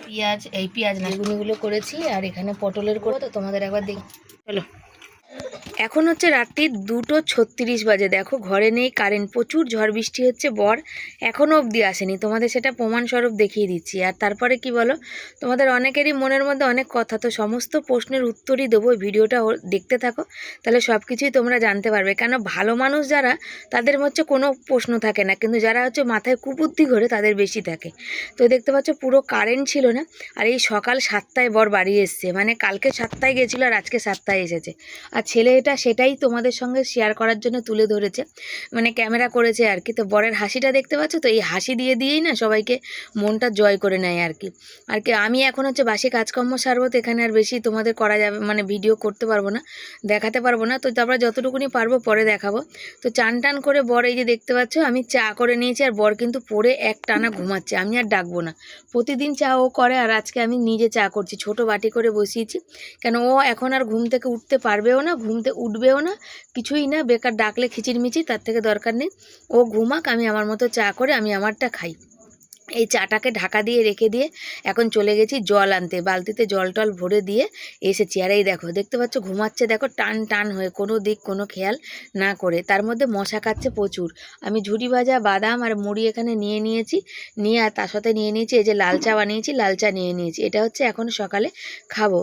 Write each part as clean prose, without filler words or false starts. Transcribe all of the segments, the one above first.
পেঁয়াজ এই পেঁয়াজ না বেগুনিগুলো করেছি আর এখানে পটলের করবো তো তোমাদের একবার দেখি। চলো, এখন হচ্ছে রাত্রি 2:36 বাজে। দেখো ঘরে নেই কারেন্ট, প্রচুর ঝড় বৃষ্টি হচ্ছে, বর এখনও অবধি আসেনি, তোমাদের সেটা প্রমাণস্বরূপ দেখিয়ে দিচ্ছি। আর তারপরে কি বলো, তোমাদের অনেকেরই মনের মধ্যে অনেক কথা, তো সমস্ত প্রশ্নের উত্তরই দেবো, ভিডিওটা দেখতে থাকো, তাহলে সব কিছুই তোমরা জানতে পারবে। কেন ভালো মানুষ যারা, তাদের হচ্ছে কোনো প্রশ্ন থাকে না, কিন্তু যারা হচ্ছে মাথায় কুবুদ্ধি ঘোরে তাদের বেশি থাকে। তো দেখতে পাচ্ছ পুরো কারেন্ট ছিল না, আর এই সকাল 7টায় বর বাড়ি এসছে, মানে কালকে 7টায় গেছিলো আর আজকে 7টায় এসেছে। আর ছেলে এটা সেটাই তোমাদের সঙ্গে শেয়ার করার জন্য তুলে ধরেছে, মানে ক্যামেরা করেছে আর কি। তো বরের হাসিটা দেখতে পাচ্ছ তো, এই হাসি দিয়েই না সবাইকে মনটা জয় করে নেয় আর কি। আমি এখন হচ্ছে বাসি কাজকর্ম সারবো, তো এখানে আর বেশি তোমাদের করা যাবে মানে ভিডিও করতে পারবো না, দেখাতে পারবো না। তো তারপরে যতটুকুনি পারবো পরে দেখাবো। তো চান টান করে বর এই যে দেখতে পাচ্ছ আমি চা করে নিয়েছি, আর বর কিন্তু পরে এক টানা ঘুমাচ্ছে, আমি আর ডাকবো না। প্রতিদিন চা ও করে, আর আজকে আমি নিজে চা করছি, ছোট বাটি করে বসিয়েছি। কেন ও এখন আর ঘুম থেকে উঠতে পারবেও না, ঘুমতে উঠবেও না, কিছুই না, বেকার ডাকলে খিচিরমিচির, তার থেকে দরকার নেই। ও ঘুমাক, আমি আমার মতো চা করে আমি আমারটা খাই। এই চাটাকে ঢাকা দিয়ে রেখে দিয়ে এখন চলে গেছি জল আনতে, বালতিতে জল টল ভরে দিয়ে এসেছি। আর এই দেখো দেখতে পাচ্ছ ঘুমাচ্ছে, দেখো টান টান হয়ে, কোনো দিক কোনো খেয়াল না করে। তার মধ্যে মশা কাটছে প্রচুর। আমি ঝুড়ি ভাজা বাদাম আর মুড়ি এখানে নিয়ে নিয়েছি, নিয়ে আর তার সাথে নিয়ে নিয়েছি এই যে লাল চা বানিয়েছি, লাল চা নিয়ে নিয়েছি। এটা হচ্ছে এখন সকালে খাবো।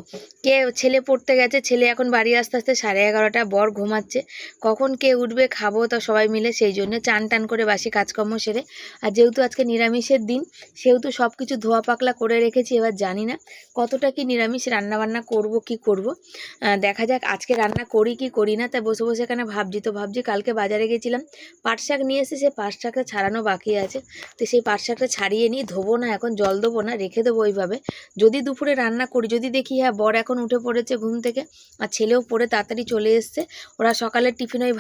ছেলে পড়তে গেছে, ছেলে এখন বাড়ি আসতে আসতে 11:30, বর ঘুমাচ্ছে, কখন কে উঠবে খাবো তো সবাই মিলে, সেই জন্য চান টান করে বাসি কাজকর্ম সেরে। আর যেহেতু আজকে নিরামিষের দিন, সেহেতু সব কিছু ধোয়া পাকলা করে রেখেছি। এবার জানি না কতটা কি নিরামিষ রান্নাবান্না করব, কি করব দেখা যাক, আজকে রান্না করি কি করি না। তাই বসে বসে এখানে ভাবছি কালকে বাজারে গেছিলাম, পাট শাক নিয়ে এসে, সে পাট শাকটা ছাড়ানো বাকি আছে, তো সেই পাট শাকটা ছাড়িয়ে নিয়ে ধোবো না, এখন জল দেবো না, রেখে দেবো ওইভাবে। যদি দুপুরে রান্না করি, যদি দেখি হ্যাঁ বর এখন উঠে পড়েছে ঘুম থেকে, আর ছেলেও পড়ে তাড়াতাড়ি চলে এসছে, ওরা সকালের টিফিন ওই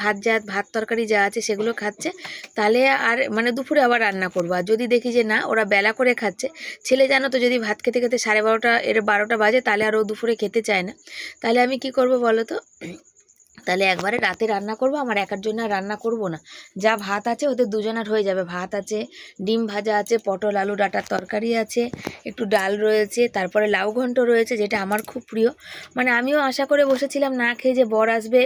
ভাত তরকারি যা আছে সেগুলো খাচ্ছে, তাহলে আর মানে দুপুরে আবার রান্না করবো। আর যদি দেখি যে না ওরা বেলা করে খাচ্ছে, ছেলে জানো তো যদি ভাত খেতে খেতে 12:30 বাজে, তাহলে আর ও দুপুরে খেতে চায় না, তাহলে আমি কি করব বলো তো, তাহলে একবারে রাতে রান্না করব, আমার একার জন্য আর রান্না করব না। যা ভাত আছে ওদের দুজনের হয়ে যাবে, ভাত আছে, ডিম ভাজা আছে, পটল আলু ডাঁটার তরকারি আছে, একটু ডাল রয়েছে, তারপরে লাউ ঘন্ট রয়েছে যেটা আমার খুব প্রিয়। মানে আমিও আশা করে বসেছিলাম না খেয়ে যে বর আসবে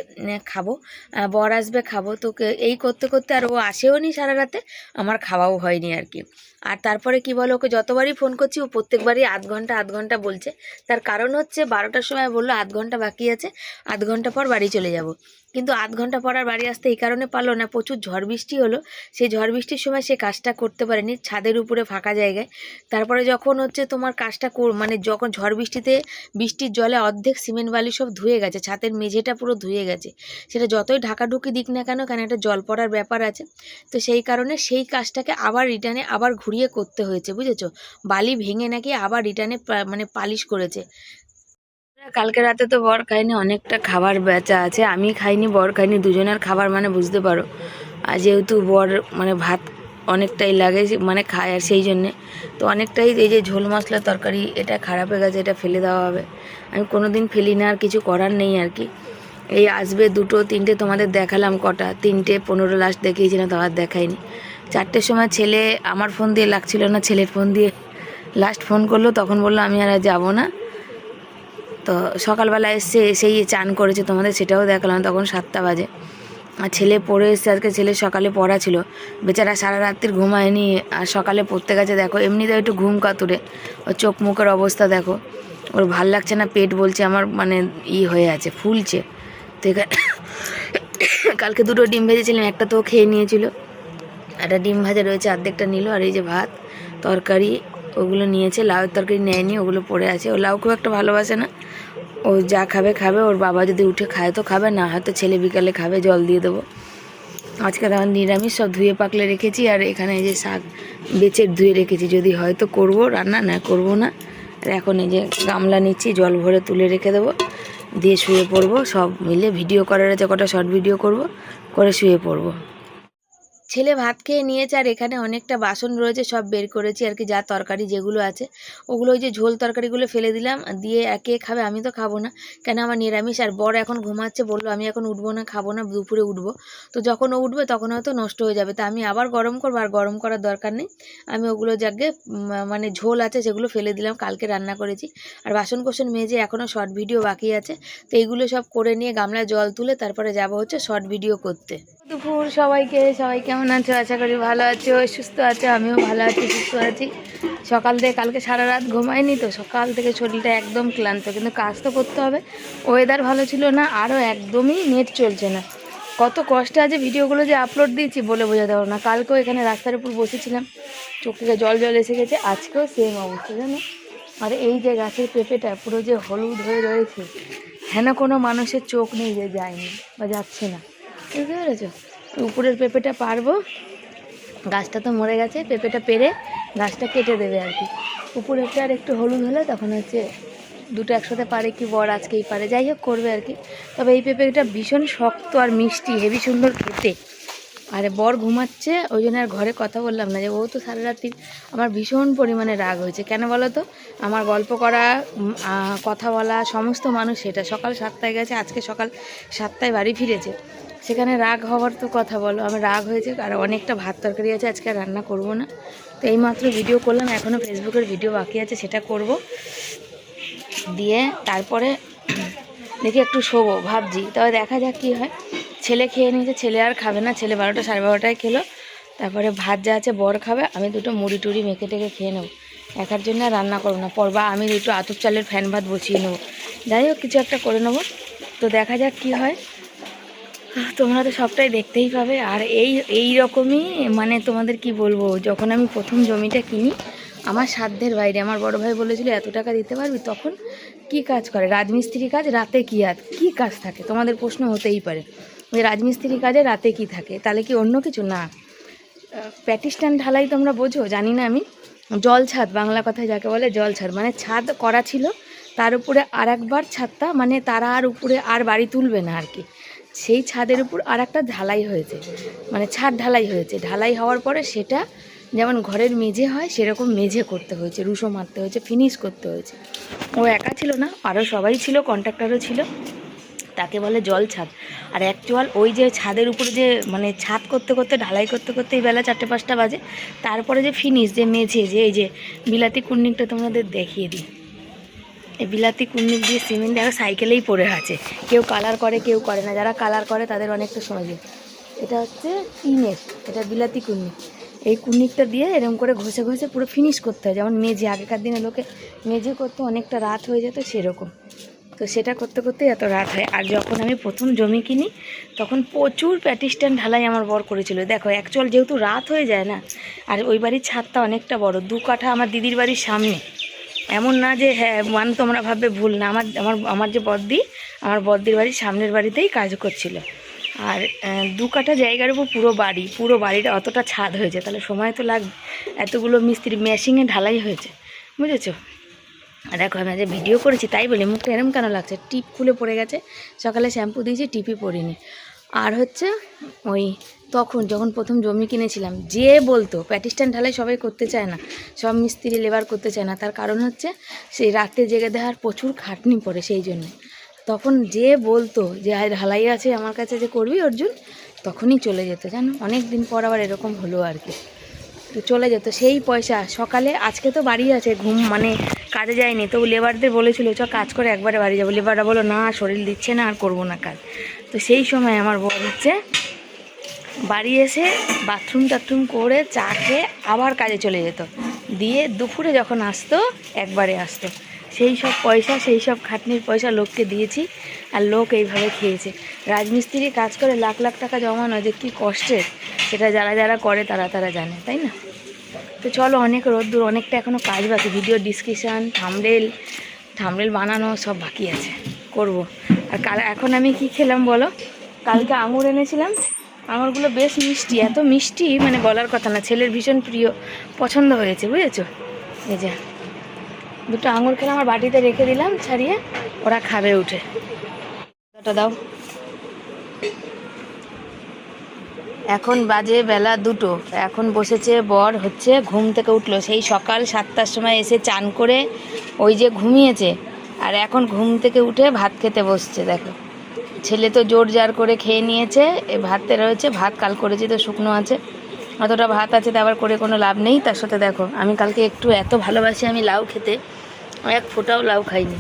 খাবো, তো এই করতে করতে আর ও আসেও নি সারা রাতে, আমার খাওয়াও হয়নি আর কি। আর তারপরে কি বলো, ওকে যতবারই ফোন করছি ও প্রত্যেকবারই আধ ঘন্টা বলছে। তার কারণ হচ্ছে 12টার সময় বললো আধ ঘন্টা বাকি আছে, আধ ঘন্টা পর বাড়ি চলে যাব। কিন্তু আধ ঘন্টা পর আর বাড়ি আসতে এই কারণে পারলো না, প্রচুর ঝড় বৃষ্টি হলো, সেই ঝড় বৃষ্টির সময় সে কাজটা করতে পারেনি, ছাদের উপরে ফাঁকা জায়গায়। তারপরে যখন হচ্ছে তোমার কাজটা মানে যখন ঝড় বৃষ্টিতে, বৃষ্টির জলে অর্ধেক সিমেন্ট বালি সব ধুয়ে গেছে, ছাদের মেঝেটা পুরো ধুয়ে গেছে, সেটা যতই ঢাকাঢুকি দিক না কেন, কেন একটা জল পড়ার ব্যাপার আছে, তো সেই কারণে সেই কাজটাকে আবার রিটার্নে আবার ঘুরিয়ে করতে হয়েছে, বুঝেছো। বালি ভেঙে নাকি আবার রিটার্নে মানে পালিশ করেছে। কালকে রাতে তো বর খাইনি, অনেকটা খাবার বেচা আছে, আমি খাইনি বর খাইনি, দুজনের খাবার মানে বুঝতে পারো। আর যেহেতু বর মানে ভাত অনেকটাই লাগে মানে খায়, আর সেই জন্যে তো অনেকটাই, এই যে ঝোল মশলা তরকারি এটা খারাপ হয়ে গেছে, এটা ফেলে দেওয়া হবে, আমি কোনো দিন ফেলি না, আর কিছু করার নেই আর কি। এই আসবে 2টো 3টে, তোমাদের দেখালাম কটা, 3:15 লাস্ট দেখিয়েছিলাম, তো আর দেখাইনি। 4টের সময় ছেলে আমার ফোন দিয়ে লাগছিল না, ছেলের ফোন দিয়ে লাস্ট ফোন করলো, তখন বললো আমি আর যাবো না। তো সকালবেলা এসেই চান করেছে, তোমাদের সেটাও দেখালাম, তখন 7টা বাজে। আর ছেলে পড়ে এসছে, আজকে ছেলের সকালে পড়া ছিল, বেচারা সারা রাত্রির ঘুমায়নি, আর সকালে পড়তে গেছে। দেখো এমনিতে একটু ঘুম কাতুরে, ওর চোখ মুখের অবস্থা দেখো, ওর ভাল লাগছে না, পেট বলছে আমার মানে হয়ে আছে, ফুলছে। তো কালকে 2টো ডিম ভেজেছিলাম, একটা তো খেয়ে নিয়েছিল, একটা ডিম ভাজা রয়েছে অর্ধেকটা নিল, আর এই যে ভাত তরকারি ওগুলো নিয়েছে, লাউয়ের তরকারি নেয়নি, ওগুলো পড়ে আছে, ও লাউ খুব একটা ভালোবাসে না, ও যা খাবে খাবে, ওর বাবা যদি উঠে খায় তো খাবে, না হয়তো ছেলে বিকালে খাবে, জল দিয়ে দেবো। আজকে আমার নিরামিষ, সব ধুয়ে পাকলে রেখেছি, আর এখানে এই যে শাক বেচে ধুয়ে রেখেছি, যদি হয়তো করবো রান্না, না করবো না। আর এখন এই যে গামলা নিচ্ছি, জল ভরে তুলে রেখে দেবো, দিয়ে শুয়ে পড়বো, সব মিলে ভিডিও করার আছে, কটা শর্ট ভিডিও করব, করে শুয়ে পড়বো। ছেলে ভাত খেয়ে নিয়েছে আর এখানে অনেকটা বাসন রয়েছে, সব বের করেছি আর কি, যা তরকারি যেগুলো আছে ওগুলো ওই যে ঝোল তরকারিগুলো ফেলে দিলাম, দিয়ে একে খাবে, আমি তো খাবো না কেন আমার নিরামিষ। আর বড় এখন ঘুমাচ্ছে, বললো আমি এখন উঠবো না, খাবো না, দুপুরে উঠবো। তো যখন ও উঠবে তখন হয়তো নষ্ট হয়ে যাবে, তা আমি আবার গরম করবো, আর গরম করার দরকার নেই। আমি ওগুলো জাগে মানে ঝোল আছে সেগুলো ফেলে দিলাম, কালকে রান্না করেছি। আর বাসন কোসন মেজে এখনও শর্ট ভিডিও বাকি আছে, তো এইগুলো সব করে নিয়ে গামলায় জল তুলে তারপরে যাব হচ্ছে শর্ট ভিডিও করতে। দুপুর সবাই কেমন আছো? আশা করি ভালো আছো, সুস্থ আছো। আমিও ভালো আছি, সুস্থ আছি। সকাল থেকে কালকে সারা রাত ঘুমাইনি, তো সকাল থেকে শরীরটা একদম ক্লান্ত, কিন্তু কাজ তো করতে হবে। ওয়েদার ভালো ছিল না, আরও একদমই নেট চলছে না। কত কষ্টে আছে ভিডিওগুলো যে আপলোড দিয়েছি বলে বোঝাতে পারবো না। কালকেও এখানে রাস্তার উপর বসেছিলাম, চোখে জল এসে গেছে, আজকেও সেম অবস্থা জানো। আর এই যে গাছের পেঁপেটা পুরো যে হলুদ হয়ে রয়েছে, হেন কোনো মানুষের চোখ নেই যে যায়নি বা যাচ্ছে না, বুঝতে পেরেছো? উপরের পেঁপেটা পারবো, গাছটা তো মরে গেছে, পেঁপেটা পেরে গাছটা কেটে দেবে আর কি। উপরেরটা আর একটু হলুদ হলে তখন হচ্ছে দুটো একসাথে পারে কি বর আজকেই পারে, যাই হোক করবে আর কি। তবে এই পেঁপেটা ভীষণ শক্ত আর মিষ্টি, হেভি সুন্দর খেতে। আরে বর ঘুমাচ্ছে, ওই জন্য আর ঘরে কথা বললাম না, যে ও তো সারা রাত্রি। আমার ভীষণ পরিমাণে রাগ হয়েছে, কেন বলো তো? আমার গল্প করা, কথা বলা, সমস্ত মানুষ সেটা সকাল 7টায় গেছে, আজকে সকাল 7টায় বাড়ি ফিরেছে। সেখানে রাগ হওয়ার তো কথা বলো, আমার রাগ হয়েছে। আর অনেকটা ভাত তরকারি আছে, আজকে আর রান্না করব না। তো এইমাত্র ভিডিও করলাম, এখনও ফেসবুকের ভিডিও বাকি আছে, সেটা করব। দিয়ে তারপরে দেখি একটু শোবো ভাবছি, তবে দেখা যাক কী হয়। ছেলে খেয়ে নিয়েছে, ছেলে আর খাবে না, ছেলে 12টা সাড়ে 12টায় খেলো। তারপরে ভাত যা আছে বর খাবে, আমি দুটো মুড়ি টুড়ি মেখে টেকে খেয়ে নেবো। একার জন্য আর রান্না করবো না, পরবা আমি দুটো আতপ চালের ফ্যান ভাত বসিয়ে নেবো, যাই হোক কিছু একটা করে নেবো। তো দেখা যাক কি হয়, তোমরা তো সবটাই দেখতেই পাবে। আর এই রকমই মানে তোমাদের কি বলবো, যখন আমি প্রথম জমিটা কিনি আমার সাধ্যের বাইরে, আমার বড় ভাই বলেছিল এত টাকা দিতে পারবি, তখন কি কাজ করে রাজমিস্ত্রি কাজ, রাতে কী কাজ থাকে, তোমাদের প্রশ্ন হতেই পারে যে রাজমিস্ত্রি কাজে রাতে কি থাকে, তাহলে কি অন্য কিছু না? প্যাটি স্ট্যান্ড ঢালাই তোমরা বোঝো জানি না আমি, জল ছাদ বাংলা কথায় যাকে বলে জল ছাদ, মানে ছাদ করা ছিল, তার উপরে আর একবার ছাদটা, মানে তারা আর উপরে আর বাড়ি তুলবে না আর কি, সেই ছাদের উপর আর একটা ঢালাই হয়েছে, মানে ছাদ ঢালাই হয়েছে। ঢালাই হওয়ার পরে সেটা যেমন ঘরের মেঝে হয় সেরকম মেঝে করতে হয়েছে, রুশো মারতে হয়েছে, ফিনিশ করতে হয়েছে। ও একা ছিল না, আরও সবাই ছিল, কন্ট্রাক্টরও ছিল, তাকে বলে জল ছাদ। আর অ্যাকচুয়াল ওই যে ছাদের উপরে যে মানে ছাদ করতে করতে ঢালাই করতে করতে এই বেলা 4-5টা বাজে, তারপরে যে ফিনিশ যে মেঝে, যে এই যে বিলাতি কুন্নিকটা তোমাদের দেখিয়ে দিই, এই বিলাতি কুন্নিক দিয়ে সিমেন্ট দেখো সাইকেলেই পড়ে আছে, কেউ কালার করে কেউ করে না, যারা কালার করে তাদের অনেকটা সময় যায়। এটা হচ্ছে টিনের, এটা বিলাতি কুন্নিক, এই কুন্নিকটা দিয়ে এরকম করে ঘষে ঘষে পুরো ফিনিশ করতে হয়, যেমন মেঝে আগেকার দিনে লোকে মেঝে করতে অনেকটা রাত হয়ে যেত সেরকম। তো সেটা করতে করতে এত রাত হয়। আর যখন আমি প্রথম জমি কিনি তখন প্রচুর প্যাটি স্ট্যান্ড ঢালাই আমার বর করেছিল। দেখো অ্যাকচুয়াল যেহেতু রাত হয়ে যায় না, আর ওই বাড়ির ছাদটা অনেকটা বড়, 2 কাঠা আমার দিদির বাড়ির সামনে, এমন না যে হ্যাঁ মানে তোমরা ভাববে ভুল না, আমার যে বদ্দি, আমার বদ্দির বাড়ির সামনের বাড়িতেই কাজ করছিল। আর 2 কাঠা জায়গার উপর পুরো বাড়িটা অতটা ছাদ হয়েছে, তাহলে সময় তো লাগবে, এতগুলো মিস্ত্রি মেশিনে ঢালাই হয়েছে, বুঝেছো? আর দেখো আমি আজ ভিডিও করেছি তাই বলি মুখটা এরম কেন লাগছে, টিপ খুলে পড়ে গেছে, সকালে শ্যাম্পু দিয়েছি টিপই পরিনি। আর হচ্ছে ওই তখন যখন প্রথম জমি কিনেছিলাম, যে বলতো প্যাটি স্ট্যান্ড ঢালাই সবাই করতে চায় না, সব মিস্ত্রি লেবার করতে চায় না, তার কারণ হচ্ছে সেই রাতে জেগে দেওয়ার প্রচুর খাটনি পড়ে, সেই জন্য তখন যে বলতো যে ঢালাই আছে আমার কাছে যে করবি অর্জুন, তখনই চলে যেত জানো। অনেক দিন পর আবার এরকম হলো আর কি, তো চলে যেত সেই পয়সা সকালে। আজকে তো বাড়ি আছে, মানে কাজে যায়নি, তো লেবারদের বলেছিল চ কাজ করে একবারে বাড়ি যাবো, লেবাররা বলো না শরীর দিচ্ছে না আর করবো না কাজ। তো সেই সময় আমার বর হচ্ছে বাড়ি এসে বাথরুম করে চা খেয়ে আবার কাজে চলে যেত, দিয়ে দুপুরে যখন আসতো একবারে আসতো। সেই সব পয়সা, সেই সব খাটনির পয়সা লোককে দিয়েছি, আর লোক এইভাবে খেয়েছে। রাজমিস্ত্রি কাজ করে লাখ লাখ টাকা জমানো যে কী কষ্টের, সেটা যারা করে তারা জানে, তাই না? তো চলো, অনেক রোদ্দুর, অনেকটা এখনও কাজ বাকি, ভিডিও ডিসক্রিপশান, থাম্বনেল বানানো সব বাকি আছে, করব। আর এখন আমি কি খেলাম বলো, কালকে আঙুর এনেছিলাম, আঙুরগুলো বেশ মিষ্টি, এত মিষ্টি মানে বলার কথা না, ছেলের ভীষণ প্রিয়, পছন্দ হয়েছে, বুঝেছো? এই যে 2টো আঙুর খেলে আমার বাটিতে রেখে দিলাম ছাড়িয়ে, ওরা খাবে উঠে। ওটা দাও, এখন বাজে বেলা 2টো। এখন বসেছে বর, হচ্ছে ঘুম থেকে উঠলো, সেই সকাল 7টার সময় এসে চান করে ওই যে ঘুমিয়েছে, আর এখন ঘুম থেকে উঠে ভাত খেতে বসছে। দেখো, ছেলে তো জোর জার করে খেয়ে নিয়েছে, এ ভাতে রয়েছে, ভাত কাল করেছি তো শুকনো আছে, অতটা ভাত আছে তো আবার করে কোনো লাভ নেই। তার সাথে দেখো, আমি কালকে একটু এত ভালোবাসি আমি লাউ খেতে, এক ফোঁটাও লাউ খাইনি।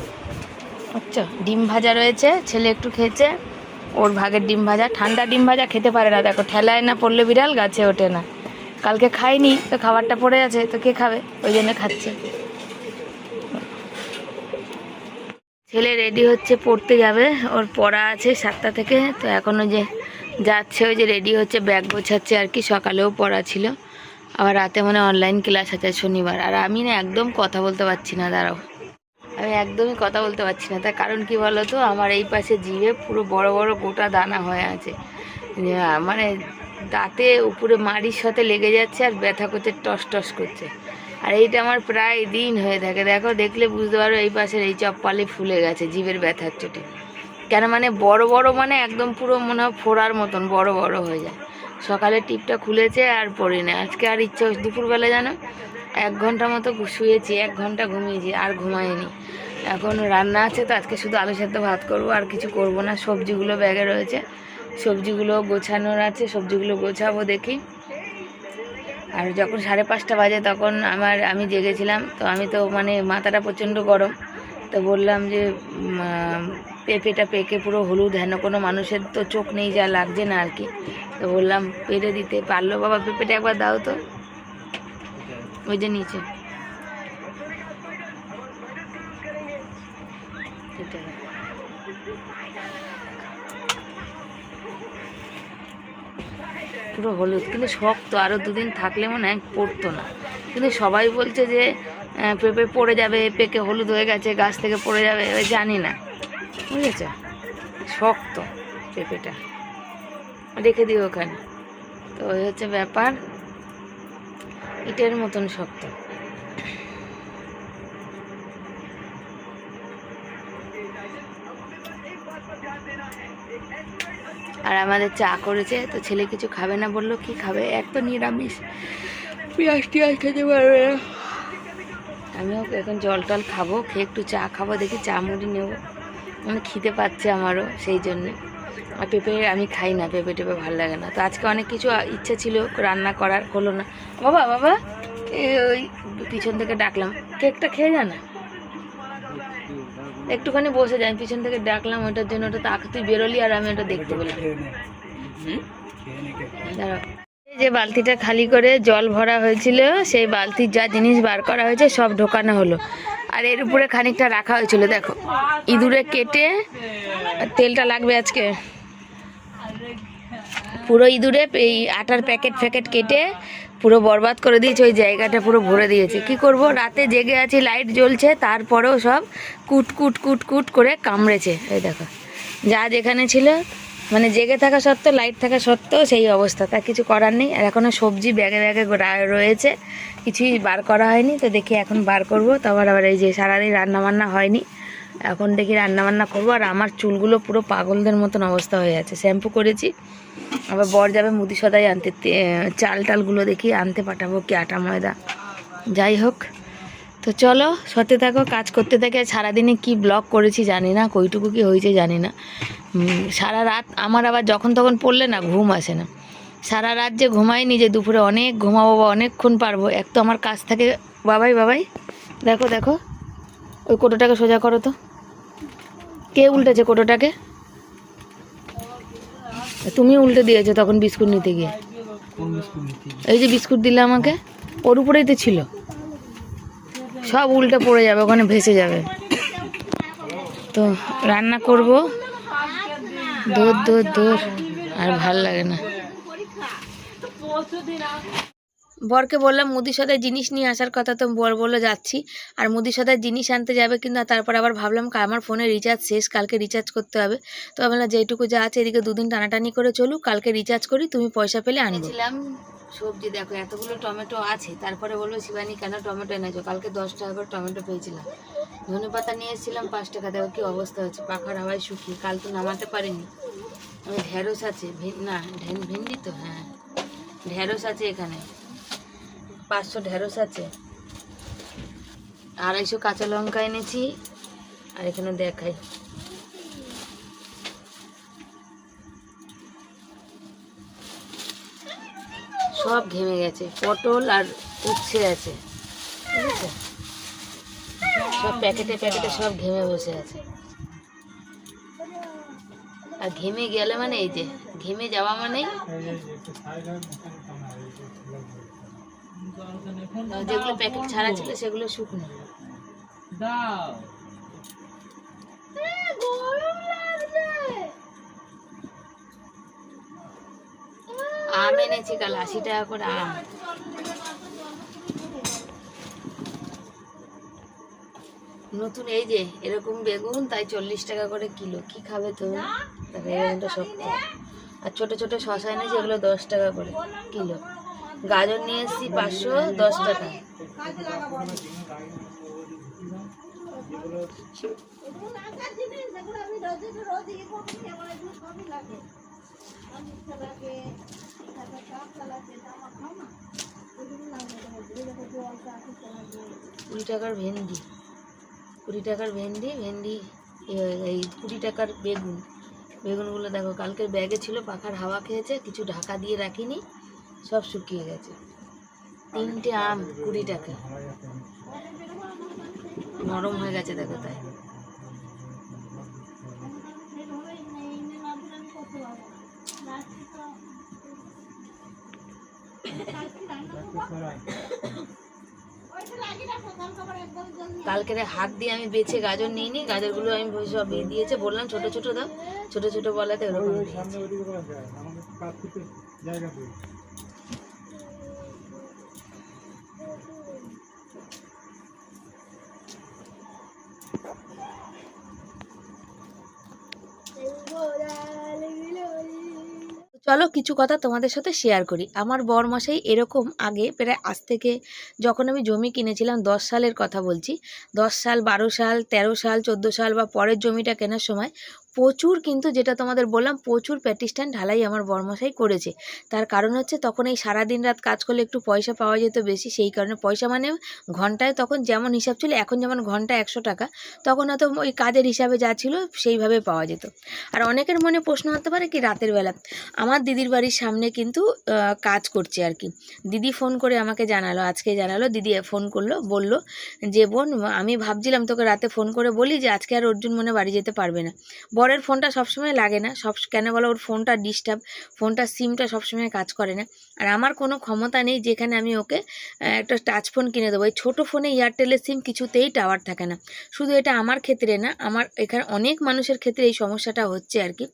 আচ্ছা, ডিম ভাজা রয়েছে, ছেলে একটু খেয়েছে, ওর ভাগের ডিম ভাজা। ঠান্ডা ডিম ভাজা খেতে পারে না, দেখো ঠেলায় না পড়লে বিড়াল গাছে ওঠে না। কালকে খাইনি তো খাবারটা পড়ে আছে, তো কে খাবে, ওই জন্য খাচ্ছে। ছেলে রেডি হচ্ছে, পড়তে যাবে, ওর পড়া আছে 7টা থেকে, তো এখনও যে যাচ্ছে, ওই যে রেডি হচ্ছে, ব্যাগ গোছাচ্ছে আর কি। সকালেও পড়া ছিল, আবার রাতে মানে অনলাইন ক্লাস আছে শনিবার। আর আমি না একদম কথা বলতে পারছি না, দাঁড়াও, আমি একদমই কথা বলতে পারছি না। তার কারণ কি বলো তো, আমার এই পাশে জিভে পুরো বড় বড় গোটা দানা হয়ে আছে, মানে দাঁতে উপরে মাড়ির সাথে লেগে যাচ্ছে আর ব্যথা করছে, টস টস করছে। আর এইটা আমার প্রায় দিন হয়ে থাকে, দেখো, দেখলে বুঝতে পারো এই পাশের এই চপ্পালে ফুলে গেছে জিভের ব্যথার চোটে। কেন মানে বড় বড়, মানে একদম পুরো মনে হয় ফোড়ার মতন বড় বড় হয়ে যায়। সকালে টিপটা খুলেছে আর পড়ি না, আজকে আর ইচ্ছা, দুপুরবেলা জানো 1 ঘন্টা মতো শুয়েছি, 1 ঘন্টা ঘুমিয়েছি, আর ঘুমাইনি। এখন রান্না আছে, তো আজকে শুধু আলু সেদ্ধ ভাত করবো, আর কিছু করব না। সবজিগুলো ব্যাগে রয়েছে, সবজিগুলো গোছানোর আছে, সবজিগুলো গোছাবো দেখি। আর যখন 5:30 বাজে তখন আমি জেগেছিলাম, তো আমি তো মানে মাথাটা প্রচণ্ড গরম, তো বললাম যে পেঁপেটা পেকে পুরো হলুদ, হেন কোনো মানুষের তো চোখ নেই, যা লাগছে না আর কি। তো বললাম পেরে দিতে, পারলো বাবা পেঁপেটা একবার দাও তো, ওই যে নিচে পুরো হলুদ, কিন্তু শক্ত, আরও 2 দিন থাকলে মনে হয় পড়তো না। কিন্তু সবাই বলছে যে পেঁপে পড়ে যাবে, পেকে হলুদ হয়ে গেছে, গাছ থেকে পড়ে যাবে, জানি না, বুঝেছ, শক্ত পেঁপেটা, রেখে দিও ওখানে। তো ওই হচ্ছে ব্যাপার, ইটের মতন শক্ত। আর আমাদের চা করেছে, তো ছেলে কিছু খাবে না, বললো কি খাবে, এক তো নিরামিষ, পেঁয়াজ টিয়াজ খেতে পারবে না। আমিও এখন জল টল খাবো, খেয়ে একটু চা খাবো, দেখি চা মুড়ি নেবো, মানে খিদে পাচ্ছে আমারও, সেই জন্যে। আর পেঁপে আমি খাই না, পেঁপে টেপে ভালো লাগে না। তো আজকে অনেক কিছু ইচ্ছা ছিল রান্না করার, হলো না। বাবা বাবা, ওই পিছন থেকে ডাকলাম, কেকটা খেয়ে যা না, একটুখানি বসে যাই, পিছন থেকে ডাকলাম ওটার জন্য, ওটা তো তুই বেরোলি আর আমি ওটা দেখতে পেলাম। দাঁড়াও, এই যে বালতিটা খালি করে জল ভরা হয়েছিল, সেই বালতির যা জিনিস বার করা হয়েছে সব ঢোকানো হলো, আর এর উপরে খানিকটা রাখা হয়েছিল। দেখো, ইঁদুরে কেটে, তেলটা লাগবে আজকে, পুরো ইঁদুরে এই আটার প্যাকেট কেটে পুরো বরবাদ করে দিয়েছে, ওই জায়গাটা পুরো ভরে দিয়েছে। কি করব, রাতে জেগে আছি, লাইট জ্বলছে, তারপরেও সব কুট কুট কুট কুট করে কামড়েছে। এই দেখো, যা যেখানে ছিল, মানে জেগে থাকা সত্ত্বেও, লাইট থাকা সত্ত্বেও সেই অবস্থা, তা কিছু করার নেই। আর এখনও সবজি ব্যাগে ব্যাগে রয়েছে, কিছুই বার করা হয়নি, তো দেখি এখন বার করব। তারপর আবার এই যে সারাদিন রান্নাবান্না হয়নি, এখন দেখি রান্নাবান্না করবো। আর আমার চুলগুলো পুরো পাগলদের মতন অবস্থা হয়ে আছে, শ্যাম্পু করেছি, আবার বর যাবে মুদি সদাই আনতে, চাল টালগুলো দেখি আনতে পাঠাবো, কি আটা ময়দা, যাই হোক। তো চলো, সত্যি থাকো, কাজ করতে থাকে। সারাদিনে কি ব্লগ করেছি জানি না, কইটুকু কি হয়েছে জানি না। সারা রাত আমার আবার যখন তখন পড়লে না ঘুম আসে না, সারা রাত যে ঘুমাইনি, যে দুপুরে অনেক ঘুমাবো বা অনেকক্ষণ পারবো, এক তো আমার কাজ থাকে। বাবাই বাবাই, দেখো দেখো, ওই কোটোটাকে সোজা করো তো, কে উল্টেছে কোটোটাকে? তুমি উল্টে দিয়েছো তখন বিস্কুট নিতে গিয়ে। এই যে বিস্কুট দিলে আমাকে, ওর উপরেই তো ছিল, সব উল্টে পড়ে যাবে, ওখানে ভেসে যাবে। তো রান্না করব, দৌড় দৌড় দৌড়, আর ভাল লাগে না। বরকে বললাম মুদি সদায় জিনিস নিয়ে আসার কথা, তো বর বললো যাচ্ছি। আর মুদি সদায় জিনিস আনতে যাবে, কিন্তু তারপর আবার ভাবলাম আমার ফোনে রিচার্জ শেষ, কালকে রিচার্জ করতে হবে। তো ভাবলাম যেটুকু যা আছে এদিকে 2 দিন টানাটানি করে চলুক, কালকে রিচার্জ করি, তুমি পয়সা পেলে আনছিলাম। সবজি দেখো, এতগুলো টমেটো আছে, তারপরে বললো শিবানী কেন টমেটো এনেছো, কালকে 10 টাকা করে টমেটো পেয়েছিলাম। ধনে পাতা নিয়ে এসেছিলাম 5 টাকা, দেখো কি অবস্থা হচ্ছে, পাখার হাওয়ায় শুকিয়ে, কাল তো নামাতে পারিনি। ঢেঁড়স আছে, না ভেন্ডি তো, হ্যাঁ ঢেঁড়স আছে এখানে, 500 ঢেঁড়স আছে, 250 কাঁচা লঙ্কা এনেছি। আর এখানে দেখাই, সব ঘেমে গেছে। পটল আর উচ্ছে আছে, ঠিক আছে, সব প্যাকেটে প্যাকেটে সব ঘেমে বসে আছে। আর ঘেমে গেলে মানে এই যে ঘেমে যাওয়া মানেই যেগুলো প্যাকেট ছাড়া ছিল সেগুলো শুকনো। আম এনেছি কাল 80 টাকা করে আম। নতুন এই যে এরকম বেগুন, তাই 40 টাকা করে কিলো। কি খাবে তুমি? বেগুনটা শক্ত। আর ছোট ছোট শশা এনেছি, এগুলো 10 টাকা করে কিলো। গাজর নিয়ে এসেছি 510 টাকা। কুড়ি টাকার ভেন্ডি, 20 টাকার ভেন্ডি, এই 20 টাকার বেগুন। বেগুনগুলো দেখো কালকের ব্যাগে ছিল, পাখার হাওয়া খেয়েছে, কিছু ঢাকা দিয়ে রাখিনি, সব শুকিয়ে গেছে। 3টে আম 20 টাকা, নরম হয়ে গেছে দেখো তাই। কালকের হাত দিয়ে আমি বেছে গাজর নিইনি, গাজরগুলো আমি সব দিয়েছে, বললাম ছোট ছোট দাও, ছোট ছোট বলাতে ওরকম চলো কিছু কথা তোমাদের সাথে শেয়ার করি। আমার বরমশাই এরকম আগে প্রায় আজ থেকে, যখন আমি জমি কিনেছিলাম 10 সালের কথা বলছি, 10 সাল 12 সাল 13 সাল 14 সাল বা পরের জমিটা কেনার সময় প্রচুর, কিন্তু যেটা তোমাদের বললাম প্রচুর প্যাটিস্ট্যান্ড ঢালাই আমার বরমশাই করেছে। তার কারণ হচ্ছে তখন এই সারাদিন রাত কাজ করলে একটু পয়সা পাওয়া যেত বেশি, সেই কারণে পয়সা মানে ঘন্টায় তখন যেমন হিসাব ছিল, এখন যেমন ঘন্টা 100 টাকা, তখন হয়তো ওই কাজের হিসাবে যা ছিল সেইভাবে পাওয়া যেত। আর অনেকের মনে প্রশ্ন হতে পারে কি রাতের বেলা, আমার দিদির বাড়ির সামনে কিন্তু কাজ করছে আর কি। দিদি ফোন করে আমাকে জানালো, আজকে জানালো, দিদি ফোন করলো, বলল যে বোন আমি ভাবছিলাম তোকে রাতে ফোন করে বলি যে আজকে আর অর্জুন মনে বাড়ি যেতে পারবে না। বরের ফোনটা সবসময় লাগে না, কেন বলো, ওর ফোনটা ডিস্টার্ব, ফোনটার সিমটা সবসময় কাজ করে না। আর আমার কোনো ক্ষমতা নেই যেখানে আমি ওকে একটা টাচ ফোন কিনে দেবো। এই ছোটো ফোনে এয়ারটেলের সিম কিছুতেই টাওয়ার থাকে না। শুধু এটা আমার ক্ষেত্রে না, আমার এখানে অনেক মানুষের ক্ষেত্রে এই সমস্যাটা হচ্ছে আর কি।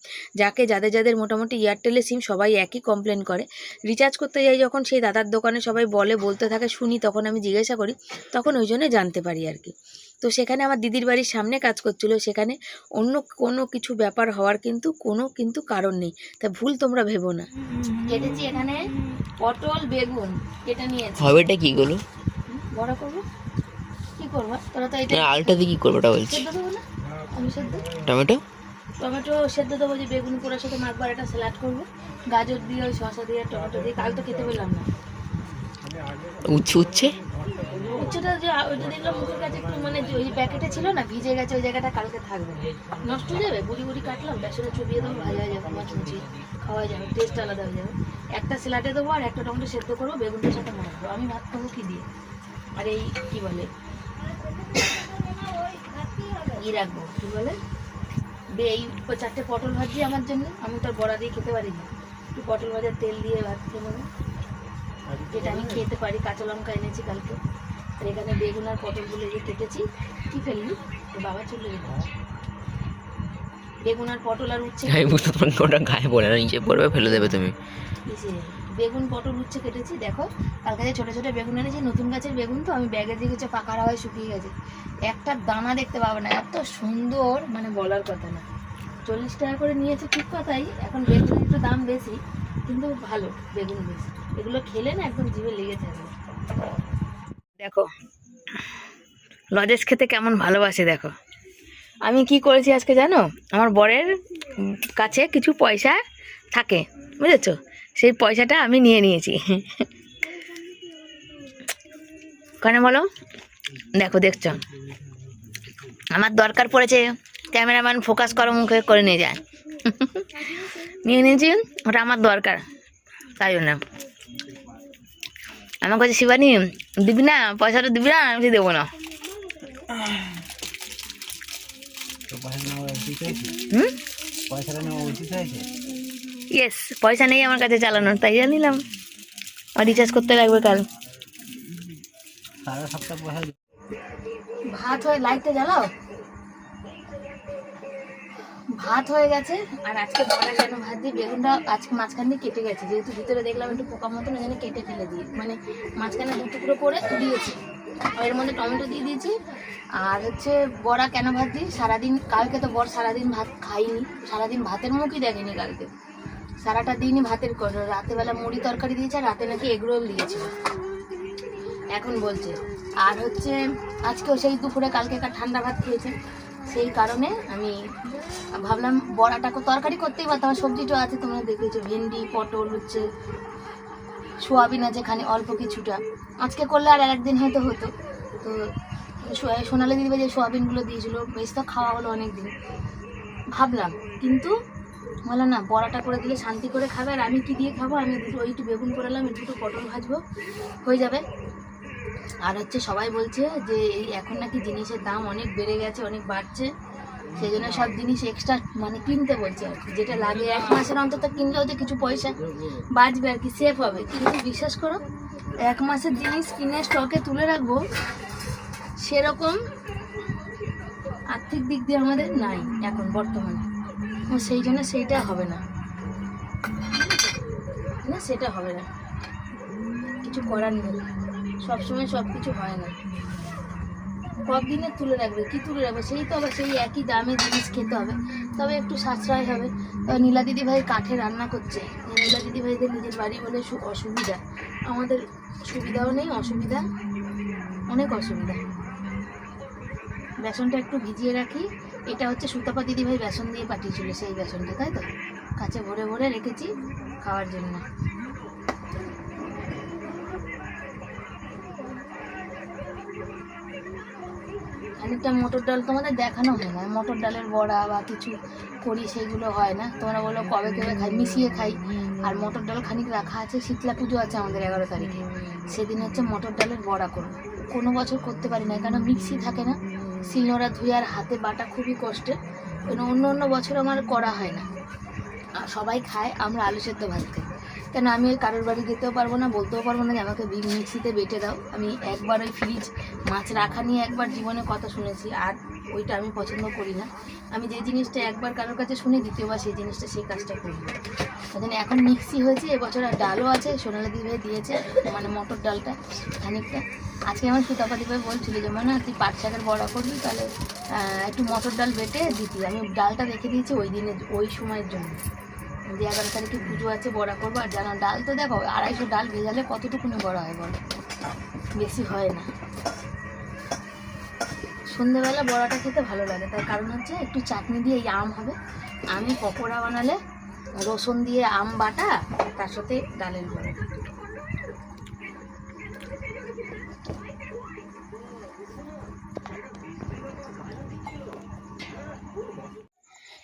যাদের মোটামুটি এয়ারটেলের সিম সবাই একই কমপ্লেন করে। রিচার্জ করতে যাই যখন সেই দাদার দোকানে সবাই বলতে থাকে, শুনি, তখন আমি জিজ্ঞাসা করি, তখন ওই জন্য জানতে পারি আর কি। তো সেখানে আমার দিদির বাড়ির সামনে কাজ করছিল, সেখানে অন্য কোনো কিছু ব্যাপার হওয়ার কিন্তু কারণ নেই, তা ভুল তোমরা ভেবো না। কেটেছি এখানে পটল বেগুন কেটে নিয়েছি। হবেটা কি গুলো বড় করবো, কি করবো তোরা তো এটা আলটা দিয়ে কি করবো ওটা বলছি। সেদ্ধ দেবো না আমি, সেদ্ধ টমেটো সেদ্ধ দেবো, যে বেগুন পোড়ার সাথে মাখবার একটা স্যালাড করবো, গাজর দিয়ে ওই শসা দিয়ে টমেটো দিয়ে। কাল তো খেতে পেলাম না। উচ্ছেটা যে ওইটা দেখলাম মুখের কাছে একটু মানে ওই প্যাকেটে ছিল না, ভিজে গেছে, ওই জায়গাটা কালকে থাকবে, নষ্ট হয়ে যাবে। বুড়ি কাটলাম, বেসনে চুবিয়ে দেবো, ভাজা হয়ে যাবে, মুচমুচি খাওয়া যাবে, টেস্ট আলাদা হয়ে যাবে। একটা স্যালাডে দেবো আর একটা টমেটো সেদ্ধ করবো, বেগুনটার সাথে মাখবো। আমি ভাত খাবো কি দিয়ে, আর এই কি বলে রাখবো, কি বলে এই 4টে পটল ভাজি আমার জন্য, আমি তো বড়া দিয়ে খেতে পারি না, একটু পটল ভাজার তেল দিয়ে ভাত খেয়ে নেবো, যেটা আমি খেতে পারি। কাঁচা লঙ্কা এনেছি কালকে। আর এখানে বেগুন আর পটলগুলো যে কেটেছি, কি ফেললি বাবা চলে যেতে, বেগুন আর পটল আর উচ্ছে গায়ে পড়ে না, নিচে পড়বে, ফেলে দেবে তুমি। বেগুন পটল উচ্ছে কেটেছি, দেখো কালকে যে ছোটো ছোটো বেগুন এনেছি, নতুন গাছের বেগুন তো, আমি ব্যাগে দিয়ে হচ্ছে পাকা হাওয়ায় শুকিয়ে গেছে, একটা দানা দেখতে পাবে না, এত সুন্দর মানে বলার কথা না। 40 টাকা করে নিয়েছে ঠিক কথাই, এখন বেগুনের একটু দাম বেশি, কিন্তু ভালো বেগুন বেশি, এগুলো খেলে না একদম জিভে লেগে থাকবে। দেখো লজেস খেতে কেমন ভালোবাসে দেখো। আমি কি করেছি আজকে জানো, আমার বরের কাছে কিছু পয়সা থাকে বুঝেছো, সেই পয়সাটা আমি নিয়ে নিয়েছি। কেন বলো? দেখো, দেখছো আমার দরকার পড়েছে, ক্যামেরাম্যান ফোকাস করো, মুখে করে নিয়ে যায়। নিয়ে নিয়েছি, ওটা আমার দরকার, তাই জন্য। আমার কাছে শিবানী দিবি না, পয়সাটা দিবি না? আমি দেবো না। ইয়েস, পয়সা নেই আমার কাছে চালানোর, তাই জানিলাম আর রিচার্জ করতে লাগবে কাল। ভাত হয়ে, লাইটটা জ্বালাও। ভাত হয়ে গেছে। আর আজকে বড়া কেন ভাত দিই, বেগুনটা আজকে মাঝখান দিয়ে কেটে গেছে, যেহেতু ভিতরে দেখলাম একটু পোকা মতন, এখানে কেটে ফেলে দিই, মানে মাঝখানে দু টুকরো করে দিয়েছি। আর এর মধ্যে টমেটো দিয়ে দিয়েছি। আর হচ্ছে বড়া কেন ভাত দিই, সারাদিন, কালকে তো বড় সারাদিন ভাত খাইনি, সারাদিন ভাতের মুখই দেখেনি কালকে, সারাটা দিনই ভাতের করে, রাতেবেলা মুড়ি তরকারি দিয়েছে, আর রাতে নাকি এগরোল দিয়েছে এখন বলছে। আর হচ্ছে আজকেও সেই দুপুরে কালকে একটা ঠান্ডা ভাত খেয়েছে, সেই কারণে আমি ভাবলাম বড়াটাকে তরকারি করতেই পারতাম, সবজিটা আছে তোমরা দেখেছো, ভেন্ডি, পটল, হচ্ছে সোয়াবিন আছে এখানে অল্প কিছুটা, আজকে করলে আর একদিন হয়তো হতো। তো সোনালি দিদিভাই যে সোয়াবিনগুলো দিয়েছিল, বেশ তো খাওয়া হলো অনেক দিন, ভাবলাম, কিন্তু বললাম না, বড়াটা করে দিলে শান্তি করে খাবে, আর আমি কি দিয়ে খাবো, আমি একটু বেগুন করালাম, একটু পটল ভাজবো, হয়ে যাবে। আর হচ্ছে সবাই বলছে যে এই এখন নাকি জিনিসের দাম অনেক বেড়ে গেছে, অনেক বাড়ছে, সেই জন্য সব জিনিস এক্সট্রা মানে কিনতে বলছে আর কি, যেটা লাগে 1 মাসের অন্তত কিনলেও তো কিছু পয়সা বাঁচবে আর কি, সেফ হবে। কিন্তু বিশ্বাস করো, 1 মাসের জিনিস কিনে স্টকে তুলে রাখবো, সেরকম আর্থিক দিক দিয়ে আমাদের নাই এখন বর্তমানে, সেই জন্য সেইটা হবে না, না সেটা হবে না, কিছু করার নেই, সবসময় সব কিছু হয় না, কতদিনে তুলে রাখবে, কি তুলে রাখবে, সেই তো আবার সেই একই দামে জিনিস খেতে হবে, তবে একটু সাশ্রয় হবে। তবে নীলা দিদিভাই কাঠে রান্না করছে, নীলা দিদিভাইদের নিজের বাড়ি বলে অসুবিধা, আমাদের সুবিধাও নেই, অসুবিধা, অনেক অসুবিধা। বেসনটা একটু ভিজিয়ে রাখি, এটা হচ্ছে সুতাপা দিদিভাই বেসন দিয়ে পাঠিয়েছিল, সেই বেসনটা, তাই তো কাছে ভরে ভরে রেখেছি খাওয়ার জন্য। খানিকটা মটর ডাল তোমাদের দেখানো হয় না, মটর ডালের বড়া বা কিছু করি, সেগুলো হয় না, তোমরা বলো কবে কবে খাই, মিশিয়ে খাই। আর মটর ডাল খানিক রাখা আছে, শীতলা পুজো আছে আমাদের 11 তারিখে, সেদিন হচ্ছে মটর ডালের বড়া করবো। কোনো বছর করতে পারি না, কারণ মিক্সি থাকে না, শিলনোড়া ধুয়ে আর হাতে বাটা খুবই কষ্টের, কেন অন্য বছর আমার করা হয় না। আর সবাই খায়, আমরা আলু সেদ্ধ ভাত খাই, কেন আমি ওই কারোর বাড়ি যেতেও পারবো না, বলতেও পারবো না যে আমাকে মিক্সিতে বেটে দাও। আমি একবার ওই ফ্রিজ মাছ রাখা নিয়ে একবার জীবনে কথা শুনেছি, আর ওইটা আমি পছন্দ করি না। আমি যে জিনিসটা একবার কারোর কাছে শুনে, দ্বিতীয়বার সেই জিনিসটা, সেই কাজটা করি না। ওই এখন মিক্সি হয়েছে, এবছর আর ডালও আছে, সোনালি দিদিভাই দিয়েছে, মানে মটর ডালটা খানিকটা। আজকে আমার সুতাপা দিদিভাই বলছিল যে মানে তুই পাট শাকের বড়া করবি, তাহলে একটু মটর ডাল বেটে দিতি, আমি ডালটা রেখে দিয়েছি ওই দিনে, ওই সময়ের জন্য, যে 11 তারিখে পুজো আছে, বড়া করবো। আর জানো ডাল তো দেখো 250 ডাল ভেজালে কতটুকুনি বড়া হয় বলো, বেশি হয় না। সন্ধ্যেবেলা বড়াটা খেতে ভালো লাগে, তার কারণ হচ্ছে একটু চাটনি দিয়ে, এই আম হবে, আমি পকোড়া বানালে রসুন দিয়ে আম বাটা, তার সাথে ডালের বড়া।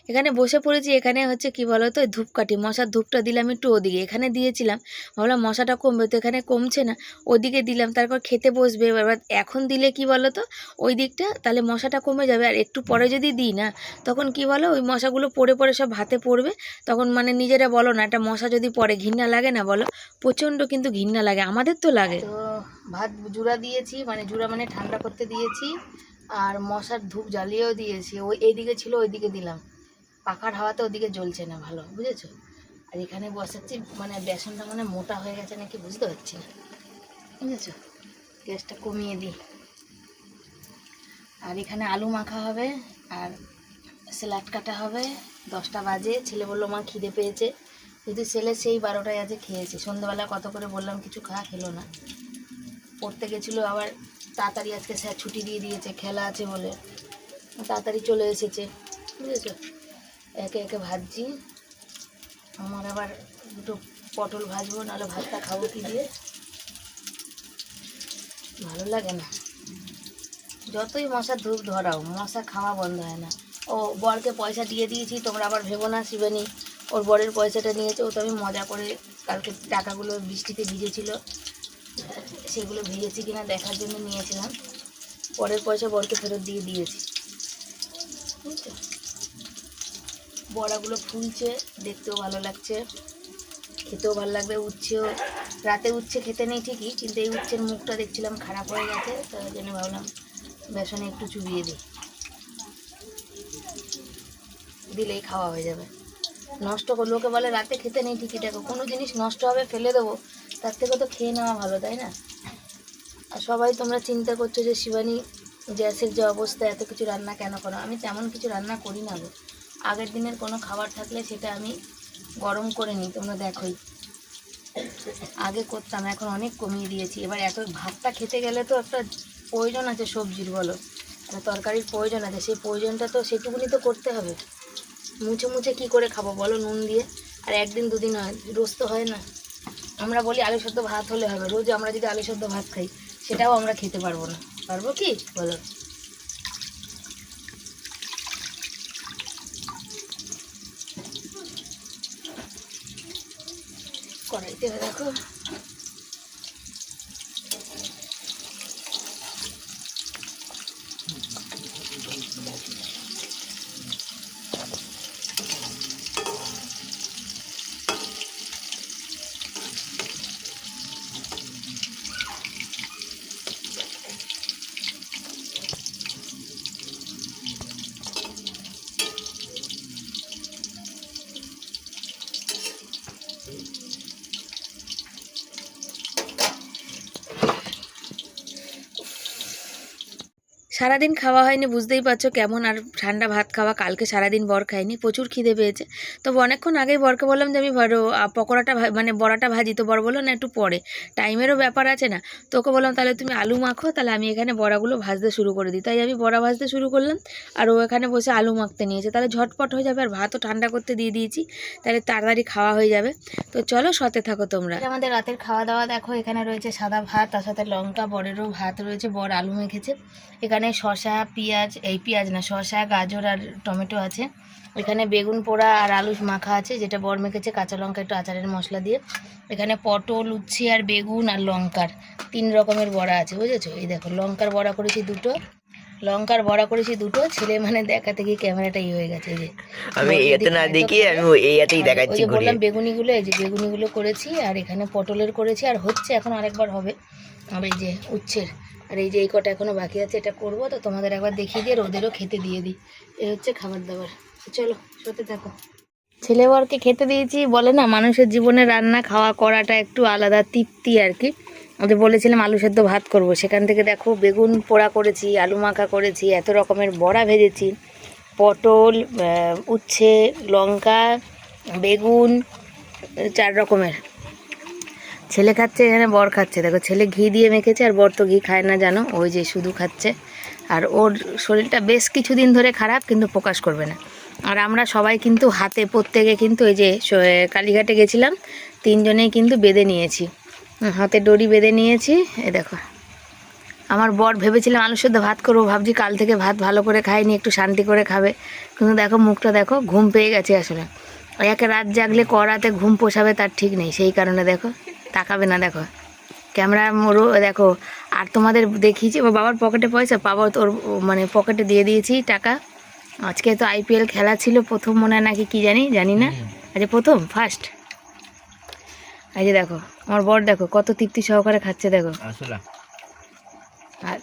এখানে বসে পড়েছি, এখানে হচ্ছে কি বলো তো, ধূপকাঠি, মশার ধূপটা দিলাম একটু ওদিকে, এখানে দিয়েছিলাম, ভাবলাম মশাটা কমবে, তো এখানে কমছে না, ওদিকে দিলাম, তারপর খেতে বসবে, এবার এখন দিলে কি বলো তো ওই দিকটা, তাহলে মশাটা কমে যাবে। আর একটু পরে যদি দিই না, তখন কি বলো, ওই মশাগুলো পড়ে পড়ে সব ভাতে পড়বে, তখন মানে নিজেরা বলো না, একটা মশা যদি পড়ে ঘৃণা লাগে না বলো, প্রচণ্ড কিন্তু ঘৃণা লাগে, আমাদের তো লাগে। তো ভাত জুড়া দিয়েছি, মানে জুড়া মানে ঠান্ডা করতে দিয়েছি, আর মশার ধূপ জ্বালিয়েও দিয়েছি, ওই এইদিকে ছিল ওইদিকে দিলাম, পাখার হাওয়াতে ওদিকে জ্বলছে না ভালো, বুঝেছো। আর এখানে বসাচ্ছি, মানে বেসনটা মানে মোটা হয়ে গেছে নাকি বুঝতে পারছি না, বুঝেছো, গ্যাসটা কমিয়ে দিই। আর এখানে আলু মাখা হবে, আর স্যালাড কাটা হবে। 10টা বাজে, ছেলে বললো মা খিদে পেয়েছে, কিন্তু ছেলে সেই 12টায় আজকে খেয়েছে, সন্ধ্যাবেলা কত করে বললাম কিছু খেলো না, পড়তে গেছিলো, আবার তাড়াতাড়ি আজকে স্যার ছুটি দিয়ে দিয়েছে, খেলা আছে বলে তাড়াতাড়ি চলে এসেছে, বুঝেছো। একে একে ভাজছি, আমার আবার দুটো পটল ভাজবো, নাহলে ভাতটা খাবো কি দিয়ে, ভালো লাগে না। যতই মশার ধূপ ধরাও, মশা খাওয়া বন্ধ হয় না। ও বরকে পয়সা দিয়ে দিয়েছি, তোমরা আবার ভেবো না শিবানী ওর বরের পয়সাটা নিয়েছে। ও তো আমি মজা করে কালকে টাকাগুলো বৃষ্টিতে ভিজেছিল, সেগুলো ভিজেছি কিনা দেখার জন্য নিয়েছিলাম। পরের পয়সা বরকে ফেরত দিয়ে দিয়েছি, বুঝছো। বড়াগুলো ফুলছে, দেখতেও ভালো লাগছে, খেতেও ভালো লাগবে। উচ্ছেও, রাতে উচ্ছে খেতে নেই ঠিকই, কিন্তু এই উচ্ছের মুখটা দেখছিলাম খারাপ হয়ে গেছে, তার জন্য ভাবলাম বেসনে একটু চুবিয়ে দিই, দিলেই খাওয়া হয়ে যাবে। নষ্ট করে, লোকে বলে রাতে খেতে নেই ঠিকই, দেখো কোনো জিনিস নষ্ট হবে ফেলে দেবো, তার থেকে তো খেয়ে নেওয়া ভালো, তাই না? আর সবাই তোমরা চিন্তা করছো যে শিবানী গ্যাসের যে অবস্থা, এত কিছু রান্না কেন করো? আমি তেমন কিছু রান্না করি না গো। আগের দিনের কোনো খাবার থাকলে সেটা আমি গরম করে নিই, তোমরা দেখোই। আগে করতাম, এখন অনেক কমিয়ে দিয়েছি। এবার এত ভাতটা খেতে গেলে তো একটা প্রয়োজন আছে সবজির, বলো, মানে তরকারির প্রয়োজন আছে, সেই প্রয়োজনটা তো সেটুকুনি তো করতে হবে। মুছে মুছে কী করে খাবো বলো নুন দিয়ে? আর একদিন দুদিন হয়, রোজ তো হয় না। আমরা বলি আলু সেদ্ধ ভাত হলে হবে, রোজ আমরা যদি আলু সেদ্ধ ভাত খাই সেটাও আমরা খেতে পারবো না। পারবো কি বলো? কড়াইতে দেখো সারাদিন খাওয়া হয়নি, বুঝতেই পারছো কেমন। আর ঠান্ডা ভাত খাওয়া, কালকে সারাদিন বর খায়নি, প্রচুর খিদে পেয়েছে। তবে অনেকক্ষণ আগেই বরকে বললাম যে আমি পকোড়াটা মানে বড়াটা ভাজি, তো বর বললো না একটু পরে, টাইমেরও ব্যাপার আছে না। তোকে বললাম তাহলে তুমি আলু মাখো, তাহলে আমি এখানে বড়াগুলো ভাজতে শুরু করে দিই। তাই আমি বড়া ভাজতে শুরু করলাম, আর ও এখানে বসে আলু মাখতে নিয়েছে। তাহলে ঝটপট হয়ে যাবে, আর ভাতও ঠান্ডা করতে দিয়ে দিয়েছি, তাহলে তাড়াতাড়ি খাওয়া হয়ে যাবে। তো চলো, সাথে থাকো তোমরা। আমাদের রাতের খাওয়া দাওয়া দেখো, এখানে রয়েছে সাদা ভাত, তার সাথে লঙ্কা, বরেরও ভাত রয়েছে, বর আলু মেখেছে। এখানে শসা, পেঁয়াজ, পেঁয়াজ না, শসা, গাজর আর টমেটো আছে। এখানে বেগুন পোড়া আর আলু মাখা আছে, যেটা বর মেখেছে, কাঁচা লঙ্কা একটু আচারের মশলা দিয়ে। এখানে পটল, উচ্ছে আর বেগুন আর লঙ্কার 3 রকমের বড়া আছে, বুঝেছো। এই দেখো লঙ্কার বড়া করেছি দুটো, ছেলে মানে দেখাতে গিয়ে ক্যামেরাটা হয়ে গেছে। এই যে আমি এতে না দেখি, আমি এইতেই দেখাচ্ছি। ওই যে বললাম বেগুনিগুলো, এই যে বেগুনিগুলো করেছি, আর এখানে পটলের করেছি, আর হচ্ছে এখন আরেকবার হবে। আর এই যে উচ্ছের, আর এই যে এই কটা এখনও বাকি আছে, এটা করবো। তো তোমাদের একবার দেখিয়ে দিয়ে ওদেরও খেতে দিয়ে দিই। এই হচ্ছে খাবার দাবার। চলো, সাথে থাকো। ছেলে বরকে খেতে দিয়েছি। বলে না, মানুষের জীবনে রান্না খাওয়া করাটা একটু আলাদা তৃপ্তি আর কি। ওদের বলেছিলাম আলু সেদ্ধ ভাত করব, সেখান থেকে দেখো বেগুন পোড়া করেছি, আলু মাখা করেছি, এত রকমের বড়া ভেজেছি, পটল, উচ্ছে, লঙ্কা, বেগুন, 4 রকমের। ছেলে খাচ্ছে, এখানে বর খাচ্ছে। দেখো ছেলে ঘি দিয়ে মেখেছে, আর বর তো ঘি খায় না জানো, ওই যে শুধু খাচ্ছে। আর ওর শরীরটা বেশ কিছুদিন ধরে খারাপ, কিন্তু প্রকাশ করবে না। আর আমরা সবাই কিন্তু হাতে প্রত্যেকে কিন্তু এই যে কালীঘাটে গেছিলাম, 3 জনেই কিন্তু বেঁধে নিয়েছি, হাতে ডরি বেঁধে নিয়েছি। এই দেখো আমার বর, ভেবেছিলাম আলু সেদ্ধ ভাত করবো, ভাবছি কাল থেকে ভাত ভালো করে খাইনি, একটু শান্তি করে খাবে, কিন্তু দেখো মুখটা দেখো, ঘুম পেয়ে গেছে আসলে। একে রাত জাগলে রাতে ঘুম পোষাবে তার ঠিক নেই, সেই কারণে দেখো তাকাবে না, দেখো ক্যামেরা মোড়ো দেখো। আর তোমাদের দেখিয়েছি ও বাবার পকেটে পয়সা, বাবা তোর মানে পকেটে দিয়ে দিয়েছি টাকা। আজকে তো IPL খেলা ছিল, প্রথম মনে হয় নাকি, কি জানি না, আচ্ছা প্রথম ফার্স্ট। এই যে দেখো আমার বর, দেখো কত তৃপ্তি সহকারে খাচ্ছে, দেখো। আর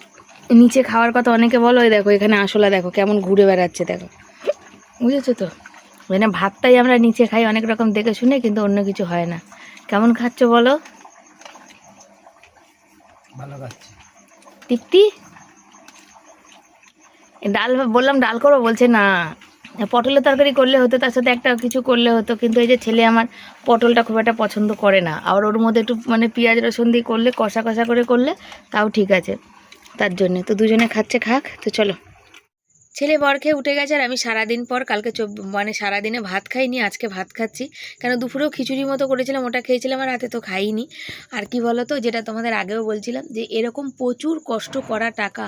নিচে খাওয়ার কথা অনেকে বলো, ওই দেখো এখানে আসলা দেখো কেমন ঘুরে বেড়াচ্ছে, দেখো, বুঝেছো তো। মানে ভাতটাই আমরা নিচে খাই অনেক রকম দেখে শুনে, কিন্তু অন্য কিছু হয় না। কেমন খাচ্ছ বলো? ভালো খাচ্ছি। তৃপ্তি। ডাল বললাম ডাল করো, বলছে না, পটলের তরকারি করলে হতো, তার সাথে একটা কিছু করলে হতো, কিন্তু এই যে ছেলে আমার পটলটা খুব একটা পছন্দ করে না। আর ওর মধ্যে একটু মানে পেঁয়াজ রসুন দিয়ে করলে, কষা কষা করে করলে তাও ঠিক আছে, তার জন্যে। তো দুজনে খাচ্ছে, খাক। তো চলো, ছেলে বর খেয়ে উঠে গেছে আর আমি সারাদিন পর কালকে মানে সারাদিনে ভাত খাইনি, আজকে ভাত খাচ্ছি। কেন দুপুরেও খিচুড়ির মতো করেছিলাম, ওটা খেয়েছিলাম, আর রাতে তো খাইনি। আর কি বলো তো, যেটা তোমাদের আগেও বলছিলাম যে এরকম প্রচুর কষ্ট করা টাকা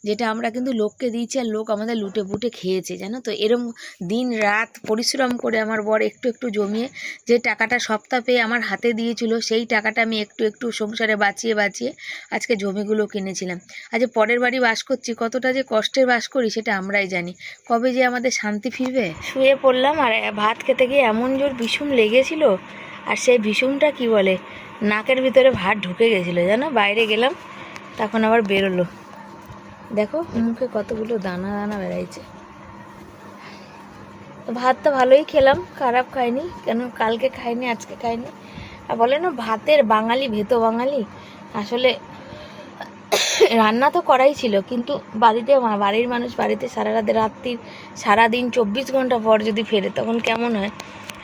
যেটা আমরা কিন্তু লোককে দিয়েছি আর লোক আমাদের লুটে পুটে খেয়েছে, জানো তো। এরম দিন রাত পরিশ্রম করে আমার বর একটু একটু জমিয়ে যে টাকাটা সপ্তাহ পেয়ে আমার হাতে দিয়েছিল, সেই টাকাটা আমি একটু একটু সংসারে বাঁচিয়ে বাঁচিয়ে আজকে জমিগুলো কিনেছিলাম। আজ পরের বাড়ি বাস করছি, কতটা যে কষ্টের বাস করি সেটা আমরাই জানি। কবে যে আমাদের শান্তি ফিরবে। শুয়ে পড়লাম আর ভাত খেতে গিয়ে এমন জোর ভীষণ লেগেছিল, আর সেই ভীষণটা কি বলে নাকের ভিতরে ভাত ঢুকে গেছিলো, জানো। বাইরে গেলাম তখন আবার বেরোলো, দেখো মুখে কতগুলো দানা দানা বেরাইছে। ভাত তো ভালোই খেলাম, খারাপ খাইনি, কেন কালকে খাইনি আজকে খাইনি। আর বলে না ভাতের বাঙালি ভেতো বাঙালি, আসলে রান্না তো করাই ছিল, কিন্তু বাড়ির মানুষ বাড়িতে সারাদিন 24 ঘন্টা পর যদি ফেরে তখন কেমন হয়,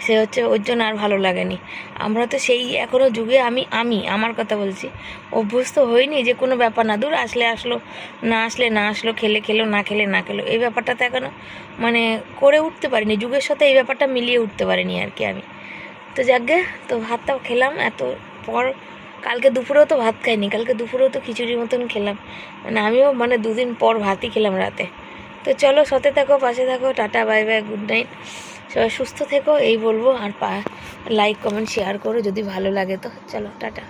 সে হচ্ছে ওর জন্য আর ভালো লাগেনি। আমরা তো সেই এখনও যুগে আমি আমার কথা বলছি, অভ্যস্ত হইনি যে কোনো ব্যাপার না, দূর আসলে আসলো, না আসলে না আসলো, খেলে খেলো, না খেলে না খেলো, এই ব্যাপারটা তো এখনও মানে করে উঠতে পারিনি, যুগের সাথে এই ব্যাপারটা মিলিয়ে উঠতে পারিনি আর কি আমি। তো যাকগে, তো ভাতটাও খেলাম এত পর। কালকে দুপুরেও তো ভাত খাইনি, কালকে দুপুরেও তো খিচুড়ির মতন খেলাম, মানে আমিও মানে 2 দিন পর ভাতই খেলাম রাতে। তো চলো, সাথে থাকো, পাশে থাকো, tata bye bye, good night, সবাই সুস্থ থেকো এই বলবো। আর লাইক কমেন্ট শেয়ার করো যদি ভালো লাগে তো। চলো টাটা।